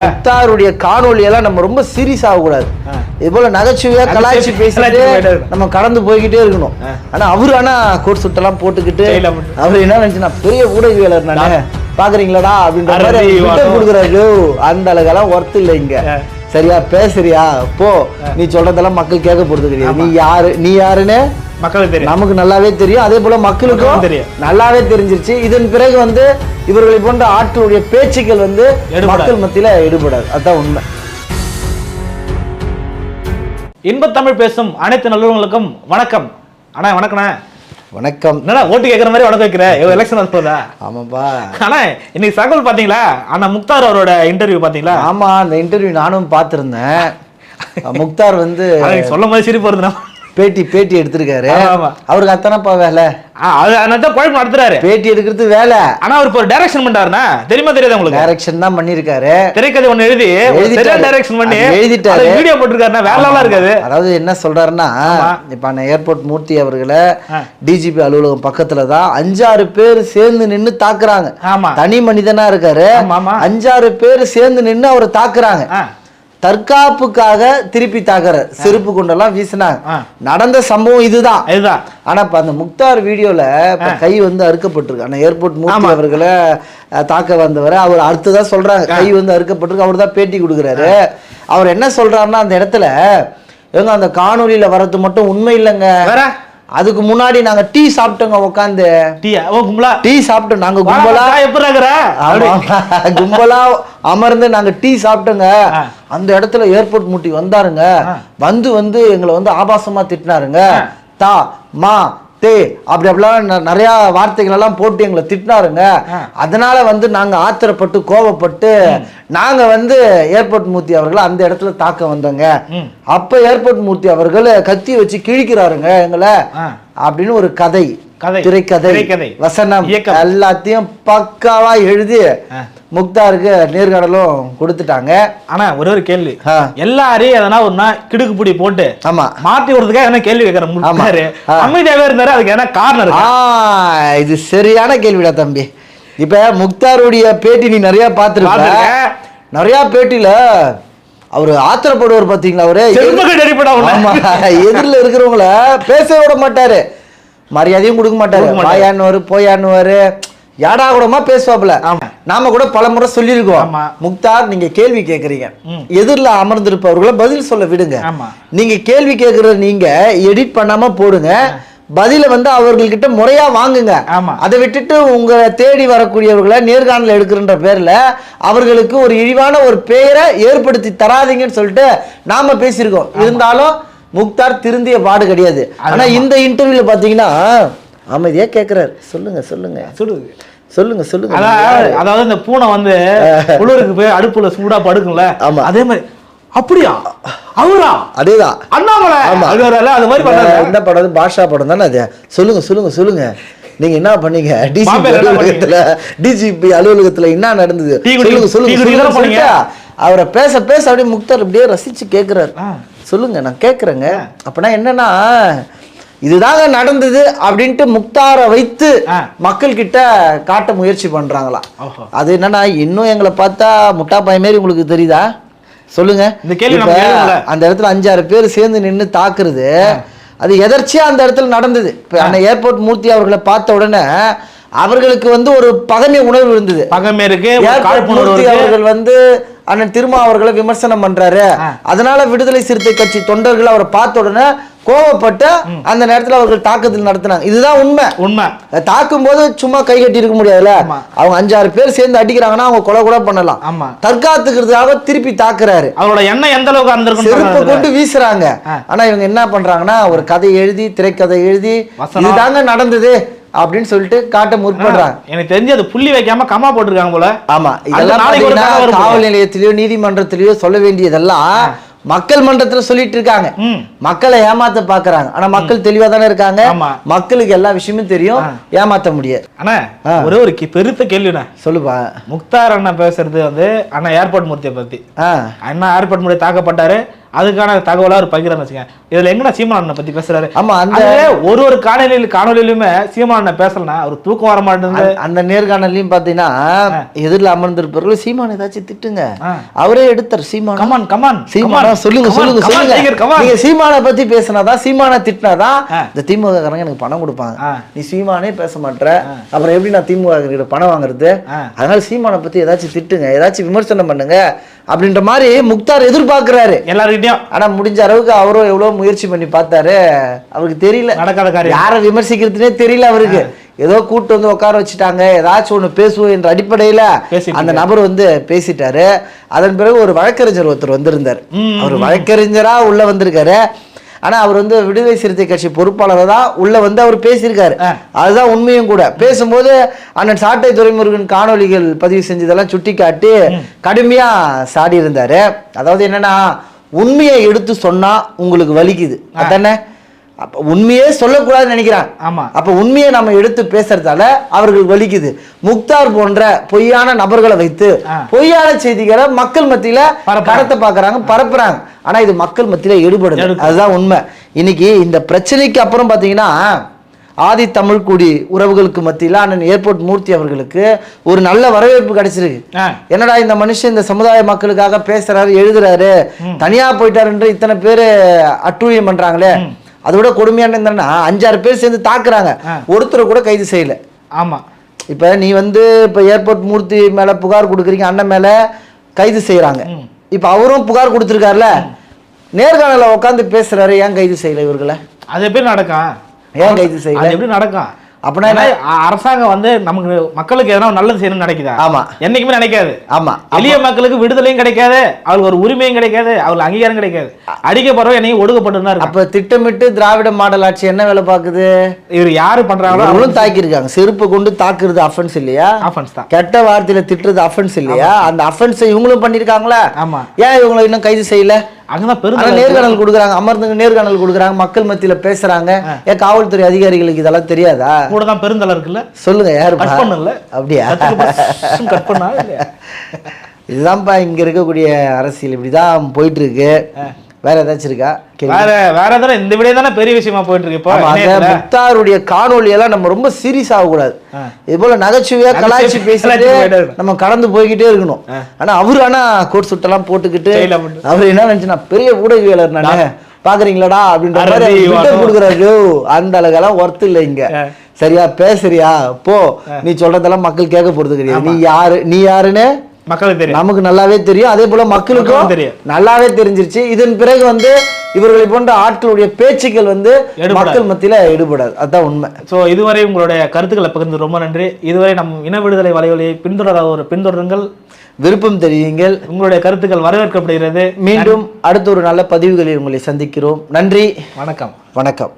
முக்தாருடைய காணொலி எல்லாம் நம்ம ரொம்ப சீரியஸ் ஆகக்கூடாது. இது போல நகைச்சுவையா கலாய்ச்சி பேசிட்டு நம்ம கடந்து போய்கிட்டே இருக்கணும். ஆனா அவரு கோட் சுட்டெல்லாம் போட்டுக்கிட்டு அவரு என்ன நினைச்சுன்னா பெரிய ஊடகவியலர் நானு பாக்குறீங்களாடா அப்படின்ற மாதிரி கொடுக்குறாரு. அந்த அளவுக்கெல்லாம் ஒர்த் இல்லை இங்க. சரியா பேசுறியா போ, நீ சொல்றதெல்லாம் மக்கள் கேட்க போறது கிடையாது. நீ யாருன்னு மக்களுக்கு தெரியும், நமக்கு நல்லாவே தெரியும். அதே போல மக்களுக்கும் நல்லாவே தெரிஞ்சிருச்சு. இதன் பிறகு இவர்களை போன்ற ஆட்களுடைய பேச்சுக்கள் மக்கள் மத்தியில ஈடுபடாது. அதுதான் உண்மை. இன்பத்தமிழ் பேசும் அனைத்து நல்லவங்களுக்கும் வணக்கம். அண்ணா வணக்கண்ணா. வணக்கம். என்னடா ஓட்டு கேட்கற மாதிரி வணக்கம் வைக்கிறேன். எலெக்ஷன் வரப்போதா? ஆமாப்பா. ஆனா இன்னைக்கு தகவல் பாத்தீங்களா? ஆனா முக்தார் அவரோட இன்டர்வியூ பாத்தீங்களா? ஆமா, அந்த இன்டர்வியூ நானும் பார்த்திருந்தேன். முக்தார் சொல்லும் போது சிரிப்பு வருதுண்ணா. பேட்டி எடுத்திருக்காரு. அவருக்கு அத்தனைப்பா வேலை. குழப்பம் நடத்துறாரு. பேட்டி எடுக்கிறது வேலை. ஆனா அவருக்கு ஒரு டைரக்ஷன் பண்றாருன்னா தெரியுமா தெரியாது உங்களுக்கு? டைரக்ஷன் தான் பண்ணிருக்காரு. திரைக்கதை ஒண்ணு எழுதி டைரக்ஷன் பண்ணி எழுதிட்டாரு. வீடியோ போட்டுருக்காருன்னா வேலைலாம் இருக்காது. அதாவது என்ன சொல்றாருன்னா, இப்ப ஏர்போர்ட் மூர்த்தி அவர்களை டிஜிபி அலுவலகம் பக்கத்துல தான் 5-6 பேர் சேர்ந்து நின்னு தாக்குறாங்க. தனி மனிதனா இருக்காரு. 5-6 பேர் சேர்ந்து நின்னு அவரை தாக்குறாங்க. தற்காப்புக்காக திருப்பி தாக்குற செருப்பு கொண்டெல்லாம் வீசினாங்க. நடந்த சம்பவம் இதுதான். ஆனா இப்ப அந்த முக்தார் வீடியோல கை அறுக்கப்பட்டிருக்கு. ஆனா ஏர்போர்ட் மூர்த்தி அவர்களை தாக்க வந்தவரை அவர் அடுத்ததான் சொல்றாங்க கை அறுக்கப்பட்டிருக்கு. அவர் தான் பேட்டி கொடுக்குறாரு. அவர் என்ன சொல்றாருன்னா, அந்த இடத்துல அந்த காணொலியில வர்றது மட்டும் உண்மை இல்லைங்க, அதுக்கு முன்னாடி நாங்க டீ சாப்பிட்டோங்க. உட்காந்து டீ சாப்பிட்டோம். நாங்க கும்பலா அமர்ந்து நாங்க டீ சாப்பிட்டோங்க. அந்த இடத்துல ஏர்போர்ட் மூட்டி வந்தாருங்க. வந்து எங்களை ஆபாசமா திட்டினாருங்க. தா மா தே அப்படி அப்படிலாம் நிறைய வார்த்தைகள் எல்லாம் போட்டு எங்களை திட்டினாருங்க. அதனால நாங்க ஆத்திரப்பட்டு கோபப்பட்டு நாங்க ஏர்போர்ட் மூர்த்தி அவர்களை அந்த இடத்துல தாக்க வந்தோங்க. அப்ப ஏர்போர்ட் மூர்த்தி அவர்கள் கத்தி வச்சு கிழிக்கிறாருங்க எங்களை அப்படின்னு ஒரு கதை, திரைக்கதை, வசனம் எல்லாத்தையும் பக்காவா எழுதி முக்தாருக்கு நேர்காணலும் கொடுத்துட்டாங்க. ஆனா ஒரே ஒரு கேள்வி, எல்லாரையும் எதனா ஒன்னா கிடுக்குப்பிடி போட்டு மாத்தி விடுறதுக்காக என்ன கேள்வி கேட்கறேன். அமைதியாவே இருந்தாரு, அதுக்கு என்ன காரணம்? இது சரியான கேள்விடா தம்பி. இப்ப முக்தாருடைய பேட்டி நீ நிறைய பாத்துருக்க. நிறைய பேட்டியில அவரு ஆத்திரப்படுவார் பாத்தீங்களா? அவரு எதிரில இருக்கிறவங்கள பேச விட மாட்டாரு, மரியாதையும் கொடுக்க மாட்டாரு, வாயான்னுவாரு போயான்னுவாரு, யாடா கூடமா பேசுவாப்ல. நாம கூட பல முறை சொல்லியிருக்கோம், முக்தார் நீங்க கேள்வி கேட்கறீங்க, எதிரில் அமர்ந்திருப்பவர்களை பதில் சொல்ல விடுங்க. நீங்க கேள்வி கேட்கற நீங்க எடிட் பண்ணாம போடுங்க, பதில அவர்கள்கிட்ட முறையா வாங்குங்க. அதை விட்டுட்டு உங்க தேடி வரக்கூடியவர்களை நேர்காணல் எடுக்கிற பேர்ல அவர்களுக்கு ஒரு இழிவான ஒரு பெயரை ஏற்படுத்தி தராதீங்கன்னு சொல்லிட்டு நாம பேசியிருக்கோம். இருந்தாலும் முக்தார் திருந்திய பாடு கிடையாது. ஆனா இந்த இன்டர்வியூல பாத்தீங்கன்னா அமைதியா கேக்குறாரு. சொல்லுங்க சொல்லுங்க சொல்லுங்க சொல்லுங்க சொல்லுங்க. அதாவது இந்த பூனை குளிருக்கு போய் அடுப்புல சூடா படுக்கும்ல, அதே மாதிரி அப்படியா அவரா அதேதான் அண்ணாமலை அது மாதிரி பண்ணாரு. இந்த படம் பாஷா படம் தானே அது. சொல்லுங்க சொல்லுங்க சொல்லுங்க, நீங்க என்ன பண்ணீங்க டிஜிபி அலுவலகத்துல என்ன நடந்தது சொல்லுங்க சொல்லுங்க. அவரை பேச பேச அப்படியே முக்தார் அப்படியே ரசிச்சு கேக்குறாரு. சொல்லுங்க நான் கேக்குறேங்க. அப்படின்னா என்னன்னா, இதுதாங்க நடந்தது அப்படின்ட்டு முக்தாரை வைத்து மக்கள் கிட்ட காட்ட முயற்சி பண்றாங்களா? அது என்னன்னா, இன்னும் எங்களை பார்த்தா முட்டா பாய் மாரி உங்களுக்கு தெரியுதா? சொல்லுங்க. அந்த இடத்துல 5-6 பேர் சேர்ந்து நின்று தாக்குறது அது எதர்ச்சியா அந்த இடத்துல நடந்தது. அந்த ஏர்போர்ட் மூர்த்தி அவர்களை பார்த்த உடனே அவர்களுக்கு ஒரு பகைமை உணர்வு இருந்தது. பகைமை இருக்கு. அவர்கள் அண்ணன் திருமா அவர்களை விமர்சனம் பண்றாரு. அதனால விடுதலை சிறுத்தை கட்சி தொண்டர்கள் அவரை பார்த்த உடனே கோவப்பட்டு அந்த நேரத்துல அவர்கள் தாக்குதல் நடத்தினாங்க. இதுதான் உண்மை. தாக்கும் போது சும்மா கை கட்டி இருக்க முடியாதுல்ல. அவங்க 5-6 பேர் சேர்ந்து அடிக்கிறாங்கன்னா அவங்க கொலை கூட பண்ணலாம். தற்காத்துக்கிறதுக்காக திருப்பி தாக்குறாரு. அவரோட எண்ணம் எந்த அளவுக்கு செருப்பு கொண்டு வீசுறாங்க. ஆனா இவங்க என்ன பண்றாங்கன்னா, ஒரு கதை எழுதி திரைக்கதை எழுதி இதுதாங்க நடந்தது அப்படின்னு சொல்லிட்டு காட்ட முற்படுறாங்க. எனக்கு தெரிஞ்சு அது புள்ளி வைக்காம கமா போட்டிருக்காங்க போல. ஆமா, இதெல்லாம் காவல் நிலையத்திலயோ நீதிமன்றத்திலயோ சொல்ல வேண்டியதெல்லாம் மக்கள் மன்றத்துல சொல்லிட்டு இருக்காங்க. மக்களை ஏமாத்த பாக்குறாங்க. ஆனா மக்கள் தெளிவா தானே இருக்காங்க. மக்களுக்கு எல்லா விஷயமும் தெரியும், ஏமாத்த முடியாது. ஆனா ஒரே ஒரு பெருத்த கேள்விண்ணா. சொல்லுப்பா. முக்தார் அண்ணா பேசுறது அண்ணா ஏர்போர்ட் மூர்த்தியை பத்தி. அண்ணா ஏர்போர்ட் மூர்த்தி தாக்கப்பட்டாரு, அதுக்கான தகவலா அவர் பகிர்ந்து வச்சுக்கேன். இதுல எங்கடா சீமானனை பத்தி பேசுறாரு. ஆமா, அந்த ஒரு காணொலியிலுமே சீமானனை பேசலன்னா அவர் தூக்கம் வர மாட்டேங்குது. அந்த நேர்காணலையும் பாத்தீங்கன்னா எதிரில் அமர்ந்திருப்பவர்கள் சீமான் ஏதாச்சும் திட்டுங்க, அவரே எடுத்தார். சீமான் கமான் கமான் சீமானா சொல்லுங்க சொல்லுங்க சொல்லுங்க, நீங்க சீமானை பத்தி பேசினாதான், சீமானை திட்டினாதான் இந்த திமுக காரங்க எனக்கு பணம் கொடுப்பாங்க. நீ சீமானே பேச மாட்டேற, அப்புறம் எப்படி நான் திமுக கிட்ட பணம் வாங்குறது? அதனால சீமானை பத்தி ஏதாச்சும் திட்டுங்க, ஏதாச்சும் விமர்சனம் பண்ணுங்க அப்படின்ற மாதிரி முக்தார் எதிர்பார்க்கிறாரு எல்லாருக்கிட்டையும். ஆனா முடிஞ்ச அளவுக்கு அவரும் எவ்வளவு முயற்சி பண்ணி பார்த்தாரு, அவருக்கு தெரியல, நடக்காத காரியம், யாரை விமர்சிக்கிறதுனே தெரியல அவருக்கு. ஏதோ கூட்டு வந்து உட்கார வச்சுட்டாங்க, ஏதாச்சும் ஒண்ணு பேசுவோம் என்ற அடிப்படையில அந்த நபர் வந்து பேசிட்டாரு. அதன் பிறகு ஒரு வழக்கறிஞர் ஒருத்தர் வந்திருந்தார். அவர் வழக்கறிஞரா உள்ள வந்திருக்காரு. ஆனா அவர் வந்து விடுதலை சிறுத்தை கட்சி பொறுப்பாளரை தான் உள்ள வந்து அவர் பேசியிருக்காரு. அதுதான் உண்மையும் கூட. பேசும்போது அண்ணன் சாட்டை துரைமுருகன் காணொலிகள் பதிவு செஞ்சதெல்லாம் சுட்டி காட்டி கடுமையா சாடி இருந்தாரு. அதாவது என்னன்னா, உண்மையை எடுத்து சொன்னா உங்களுக்கு வலிக்குது, அதானே? அப்ப உண்மையே சொல்லக்கூடாதுன்னு நினைக்கிறான். ஆமா, அப்ப உண்மையை நம்ம எடுத்து பேசுறதால அவர்கள் வலிக்குது. முக்தார் போன்ற பொய்யான நபர்களை வைத்து பொய்யான செய்திகளை மக்கள் மத்தியில கடத்த பாக்குறாங்க, பரப்புறாங்க. ஆனா இது மக்கள் மத்தியில ஈடுபடுது, அதுதான் உண்மை. இன்னைக்கு இந்த பிரச்சனைக்கு அப்புறம் பாத்தீங்கன்னா ஆதி தமிழ் குடி உறவுகளுக்கு மத்தியில அண்ணன் ஏர்போர்ட் மூர்த்தி அவர்களுக்கு ஒரு நல்ல வரவேற்பு கிடைச்சிருக்கு. என்னடா இந்த மனுஷன் இந்த சமுதாய மக்களுக்காக பேசுறாரு, எழுதுறாரு, தனியா போயிட்டாருன்ற இத்தனை பேரு அட்டூழியம் பண்றாங்களே. அதோட கொடுமையான என்னன்னா 5-6 பேர் சேர்ந்து தாக்குறாங்க, ஒருத்தரை கூட கைது செய்யல. ஆமா, இப்ப நீ வந்து இப்ப ஏர்போர்ட் மூர்த்தி மேல புகார் கொடுக்குறீங்க, அண்ணன் மேல கைது செய்யறாங்க. இப்ப அவரும் புகார் கொடுத்திருக்காருல, நேர்காணல உட்காந்து பேசுறாரு, ஏன் கைது செய்யல இவர்களை? அது எப்படி நடக்கும்? ஏன் கைது செய்யல? எப்படி நடக்கும்? அப்படின்னா அரசாங்கம் வந்து நமக்கு மக்களுக்கு எதனா நல்லது செய்யணும்னு நினைக்குதா? ஆமா, என்னைக்குமே நினைக்காது. ஆமா, எளிய மக்களுக்கு விடுதலையும் கிடைக்காது, அவங்களுக்கு ஒரு உரிமையும் கிடைக்காது, அவங்களுக்கு அங்கீகாரம் கிடைக்காது, அடிக்கப்படுறோம், என்னையும் ஒடுக்கப்பட்டு. அப்ப திட்டமிட்டு திராவிட மாடல் ஆட்சி என்ன வேலை பாக்குது? இவர் யாரு பண்றாங்களோ அவங்களும் தாக்கி இருக்காங்க. செருப்பு கொண்டு தாக்குறது அஃபென்ஸ் இல்லையா? அஃபென்ஸ் தான். கெட்ட வார்த்தையில திட்டுறது அஃபென்ஸ் இல்லையா? அந்த அஃபென்ஸ் இவங்களும் பண்ணிருக்காங்களா? ஆமா, ஏன் இவங்களை இன்னும் கைது செய்யல? அங்கதான் பெரும் நேர்காணல் கொடுக்குறாங்க, அமர்ந்துங்க நேர்காணல் கொடுக்குறாங்க, மக்கள் மத்தியில பேசுறாங்க. ஏன் காவல்துறை அதிகாரிகளுக்கு இதெல்லாம் தெரியாதா? கூட தான் பெருந்தலை இருக்குல்ல, சொல்லுங்க யாரு கட் பண்ணல? அப்படியா? கட் பண்ணா இல்லையா? இதுதான்ப்பா இங்க இருக்கக்கூடிய அரசியல், இப்படிதான் போயிட்டு இருக்கு. வேற ஏதாச்சும் இருக்கா? வேற தானே இந்த விட தானே பெரிய விஷயமா போயிட்டு இருக்கு. இப்போ முக்தாருடைய காணொலி எல்லாம் நம்ம ரொம்ப சீரியஸ் ஆகக்கூடாது. இது போல நகைச்சுவையா கலாய்ச்சி பேசிட்டு நம்ம கடந்து போய்கிட்டே இருக்கணும். ஆனா அவரு கோட் சுட்டெல்லாம் போட்டுக்கிட்டு அவரு என்ன நினைச்சுன்னா பெரிய ஊடகவியலர் நானு பாக்குறீங்களாடா அப்படின்ற மாதிரி கொடுக்குறாரு. அந்த அளவுக்கெல்லாம் ஒர்த் இல்லை இங்க. சரியா பேசுறியா போ, நீ சொல்றதெல்லாம் மக்கள் கேட்க போறது கிடையாது. நீ யாருன்னு மக்களுக்கு தெரியும், நமக்கு நல்லாவே தெரியும். அதே போல மக்களுக்கும் நல்லாவே தெரிஞ்சிருச்சு. இதன் பிறகு வந்து இவர்களை போன்ற ஆட்களுடைய பேச்சுக்கள் வந்து மக்கள் மத்தியில ஈடுபடாது, அதுதான் உண்மை. ஸோ இதுவரை உங்களுடைய கருத்துக்களை பகிர்ந்து ரொம்ப நன்றி. இதுவரை நம் இன விடுதலை வலைவலியை பின்தொடருங்கள், விருப்பம் தெரியுங்கள், உங்களுடைய கருத்துக்கள் வரவேற்கப்படுகிறது. மீண்டும் அடுத்த ஒரு நல்ல பதிவுகளில் உங்களை சந்திக்கிறோம். நன்றி, வணக்கம். வணக்கம்.